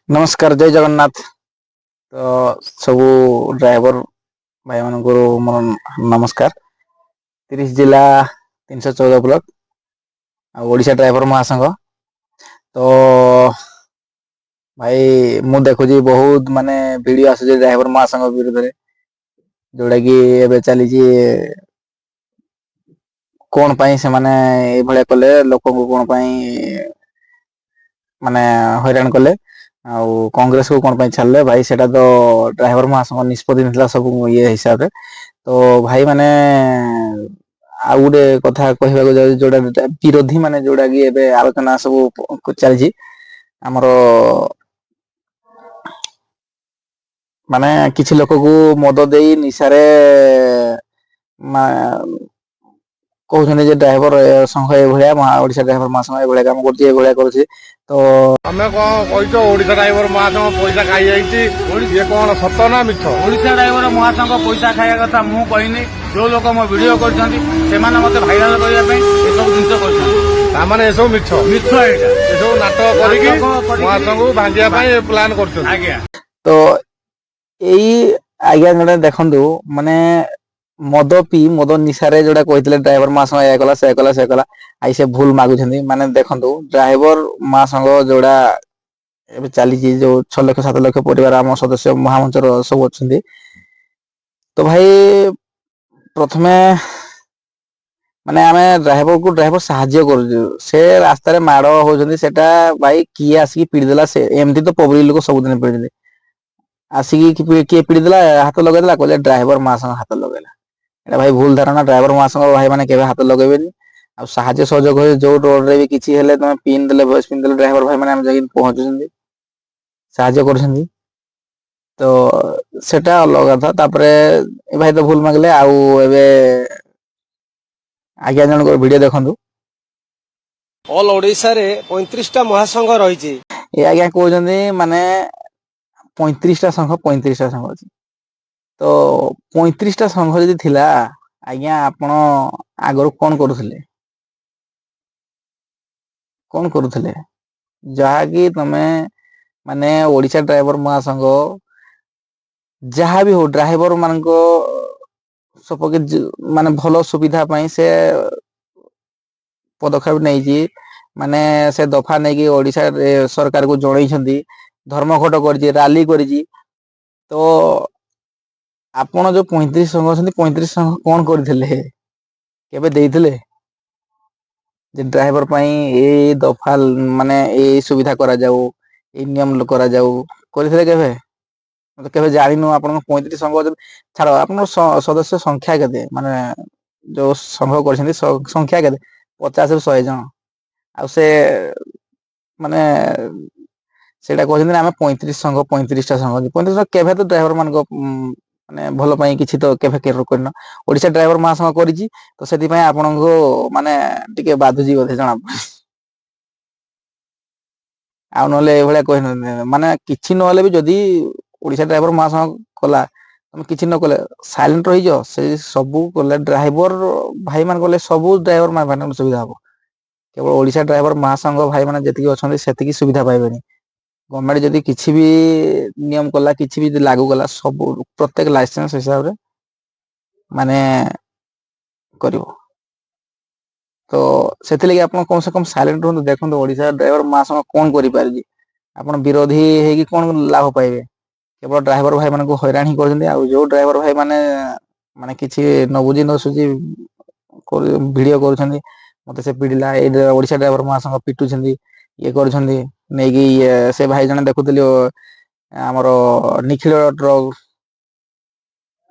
नमस्कार जय जगन्नाथ। तो सबू ड्राइवर भाई मानक मोर नमस्कार। 30 जिला 314 ब्लॉक ओडिशा ड्राइवर महासंघ। तो भाई मु देखुची बहुत माने वीडियो आସୁଛି ड्राइवर महासंघ विरुद्ध जोड़ा कि एबे चली कौन पाई से माने ए भले कले लोक को कौन पाई माने हैरान कले कांग्रेस को कौन छाड़े भाई सेटा तो ड्राइवर महासंघ निष्पत्ति ना सब ये हिसाब से तो भाई माने आ गोटे कथा कहवाक जाऊँ जोड़ा विरोधी माने जोड़ा कि एबे आलोचना सब चलछि हमरो माने किछि लोक को मद देई निशारे कहते जे ड्राइवर संघ एभलिया ओडिशा ड्राइवर महासंघ एभलिया काम करछि एभलिया करछि तो हमें कौन कही ओडिशा ड्राइवर महासंघ पैसा खाई ये कौन सत ना मिछ? ओडिशा ड्राइवर महासंघ पैसा खाଇବା କଥା ମୁଁ କହିନି। जो लोक मो वीडियो करछन्ती सेमाने मते भाइराल करिया पे ए सब जिंस करछन्ती तामाने ए सब मिछ मिछ एटा ए सब नाटक करिकि महासंघ को भांगिया पई प्लान करछन्ती। आज्ञा तो एई आज्ञा जने देखंदु माने मद पी मद निशारे जोड़ा कहते ड्राइवर महासंघ या कला से कला से कला आई से भूल मागुछन्ती माने देखंदु ड्राइवर महासंघ जोड़ा एबे चली जो 6 लाख 7 लाख परिवार आम सदस्य महामंचर सब अच्छे तो भाई प्रथमे माने आमे ड्राइवर साहाଯ୍य करू से रास्ता रे माड़ होजंती सेटा भाई किए आसिक पीड़ी देला से एमती तो पब्लिक लोक सब दिन पीड़ी दे आसिक किए पीड़ी देला हाथ लगे देला कहले ड्राइवर महासंघ हाथ लगेला एटा भाई भूल धारणा। ड्राइवर महासंघ भाई माने केबे हाथ लगेबेनी आ साहाଯ୍य सहयोग हो जो रोड रे भी किछि हेले तमे पिन देले वॉइस पिन देले ड्राइवर भाई माने हम जाई पहुंचुछन्ती साहाଯ୍य करछन्ती तो सेटा अलग था। तापरे ए भाई तो भूल मागले आउ एबे आज्ञा जन को वीडियो देखंतु। ऑल ओडिशा रे 35टा महासंघ रहिछि ए आज्ञा कहउछन्ती माने 35टा संघ 35टा संघ अछि तो 35टा संघ जदी थिला आज्ञा आपण आगर कोन करूथले जहा कि तमे माने ओडिशा ड्राइवर महासंघ जहाँ भी हो ड्राइवर मान सपके माने भलो सुविधा पाई से पदक्षेप नहीं माने से दफा नहीं कि ओडिशा सरकार को जणई धर्मघट कर राली कर तो आपण जो 35 संघ अच्छा 35 संघ कौन करते केबे देइथिले जे ड्राइवर पाई ए दफा माने ए सुविधा करा जाऊ ए नियम करा जाऊ करथिले केबे मतलब केबे जानिनु आपण 35 संघ छाड़ आपण सदस्य संख्या केते माने जो संघ करछन्ती संख्या केते 50 रु 100 जन आ से माने सेटा कहछन्ती आमे 35 संघ 35टा संघ 35 केबे तो ड्राइवर मान को माने भलो पाई किछि तो केबे केर करन ओडिशा ड्राइवर महासंघ करिछि तो सेति पाई आपण को माने टिके बाधुजी बोधे जणा आ नले एभले कहन माने किछि नले भी जदी ओडिशा ड्राइवर महासंघ कला तुम किछि न कले साइलेंट रहि जाओ से सबु कले ड्राइवर भाई मान कले सबु ड्राइवर मान सुविधा हो केवल ओडिशा ड्राइवर महासंघ भाई मान जति अछन्ती सेति सुविधा पाइबेनी गवर्नमेंट जदी किछि भी नियम कला किछि भी लागू कला सब प्रत्येक लाइसेंस हिसाब रे माने करिवो तो सेति लगे आपण कम से कम साइलेंट रहंतु देखंतु ओडिशा ड्राइवर महासंघ कोन करि पारजी आपण विरोधी हे कि कोन लाभ पाइबे केवल ड्राइवर भाई मान को हैरान ही कर जो ड्राइवर भाई माने माने किछि न बुझी न सुझी वीडियो कर मते से पीड़िला ए ओडिशा ड्राइवर महासंघ पिटु ये कर से भाई जने देखुतली हमर निखिल ट्रक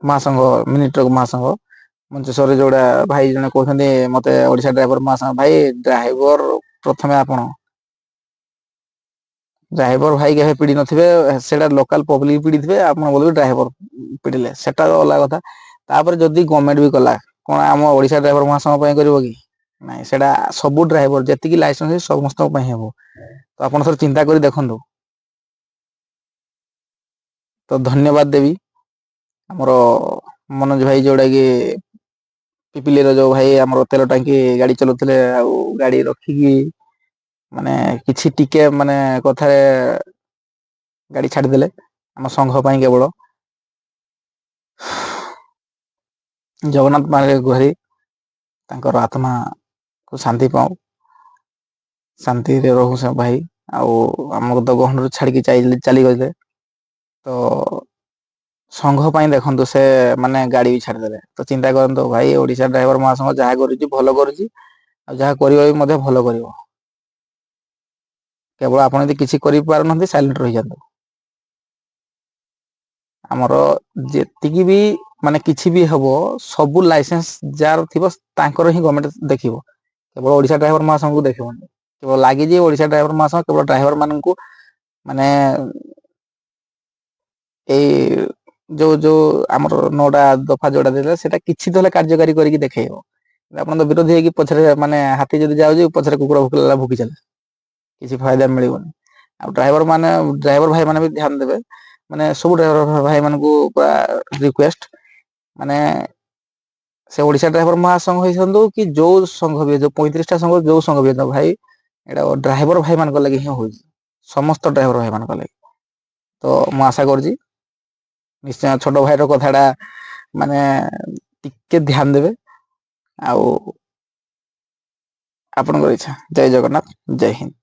महासंघ मिनी ट्रक महासंघ मंचेश्वर जोड़ा भाई जने कहते मते ओडिशा ड्राइवर महासंघ भाई ड्राइवर प्रथमे आपण ड्राइवर भाई के पीड़ी नथिबे सेटा लोकल पब्लिक पीड़ी थिबे आपण बोलबे ड्राइवर पीड़िले सेटा अलग कथा तापर जदी गवर्नमेंट भी कला कोन हम ओडिशा ड्राइवर महासंघ पय करबो कि नहीं सेटा सब ड्राइवर जति की लाइसेंस समस्त पय हेबो तो आपण सर चिंता करी देखंदो तो धन्यवाद देवी हमर मनोज भाई जोड़ा कि पिपिली जो भाई हमर तेल टांकी गाड़ी चलुतले आ गाड़ी रखी माने किछि टिके माने कथा ଗାଡି ଛାଡିଦେଲେ ଆମ ସଂଘ ପାଇଁ କେବଳ। ଜଗନ୍ନାଥ ମାରେ ଗୁହାରି ତାଙ୍କର ଆତ୍ମାକୁ ଶାନ୍ତି ପାଉ, ଶାନ୍ତିରେ ରହୁ ସେ ଭାଇ। ଆଉ ଆମକୁ ତ ଗହଣରୁ ଛାଡିକି ଚାଲିଗଲେ, ତ ସଂଘ ପାଇଁ ଦେଖନ୍ତୁ ସେ ମାନେ ଗାଡି ବି ଛାଡିଦେଲେ। ତ ଚିନ୍ତା କରନ୍ତୁ ଭାଇ, ଓଡିଶା ଡ୍ରାଇଭର ମହାସଂଘ ଯାହା କରୁଛି ଭଲ କରୁଛି, ଆଉ ଯାହା କରିବ ବି ମଧ୍ୟ ଭଲ କରିବ। କେବଳ ଆପଣ ଯଦି କିଛି କରିପାରୁନାହାନ୍ତି ସାଇଲେଣ୍ଟ ରହିଯାନ୍ତୁ। ଆମର ଯେତିକି ବି ମାନେ କିଛି ବି ହବ, ସବୁ ଲାଇସେନ୍ସ ଯାହାର ଥିବ ତାଙ୍କର ହିଁ ଗଭର୍ଣ୍ଣମେଣ୍ଟ ଦେଖିବ, କେବଳ ଓଡିଶା ଡ୍ରାଇଭର ମହାସଂଘକୁ ଦେଖିବନି। କେବଳ ଲାଗିଛି ଓଡିଶା ଡ୍ରାଇଭର ମହାସଂଘ କେବଳ ଡ୍ରାଇଭର ମାନଙ୍କୁ ମାନେ ଏଇ ଯୋଉ ଆମର 9ଟା ଦଫା ଯୋଉଟା ଦେଲେ ସେଇଟା କିଛି ତ ହେଲେ କାର୍ଯ୍ୟକାରୀ କରିକି ଦେଖେଇବ। ଆପଣ ତ ବିରୋଧୀ ହେଇକି ପଛରେ ମାନେ ହାତୀ ଯଦି ଯାଉଛି ପଛରେ କୁକୁର ଭୁକିଲା ଭୁକି ଚାଲେ, କିଛି ଫାଇଦା ମିଳିବନି। ଆଉ ଡ୍ରାଇଭର ଭାଇ ମାନେ ବି ଧ୍ୟାନ ଦେବେ, ମାନେ ସବୁ ଡ୍ରାଇଭର ଭାଇ ମାନଙ୍କୁ ପୁରା ରିକ୍ୱେଷ୍ଟ, ମାନେ ସେ ଓଡିଶା ଡ୍ରାଇଭର ମହାସଂଘ ହେଇଥାନ୍ତୁ କି ଯୋଉ ସଂଘ ବି, ଯୋଉ 35ଟା ସଂଘ ଯୋଉ ସଂଘ ବି ହେଇଥାଉ ଭାଇ, ଏଇଟା ଡ୍ରାଇଭର ଭାଇ ମାନଙ୍କ ଲାଗି ହିଁ ହଉଛି, ସମସ୍ତ ଡ୍ରାଇଭର ଭାଇ ମାନଙ୍କ ଲାଗି। ତ ମୁଁ ଆଶା କରୁଛି ନିଶ୍ଚୟ ଛୋଟ ଭାଇର କଥାଟା ମାନେ ଟିକେ ଧ୍ୟାନ ଦେବେ। ଆଉ ଆପଣଙ୍କର ଇଚ୍ଛା। ଜୟ ଜଗନ୍ନାଥ, ଜୟ ହିନ୍ଦ।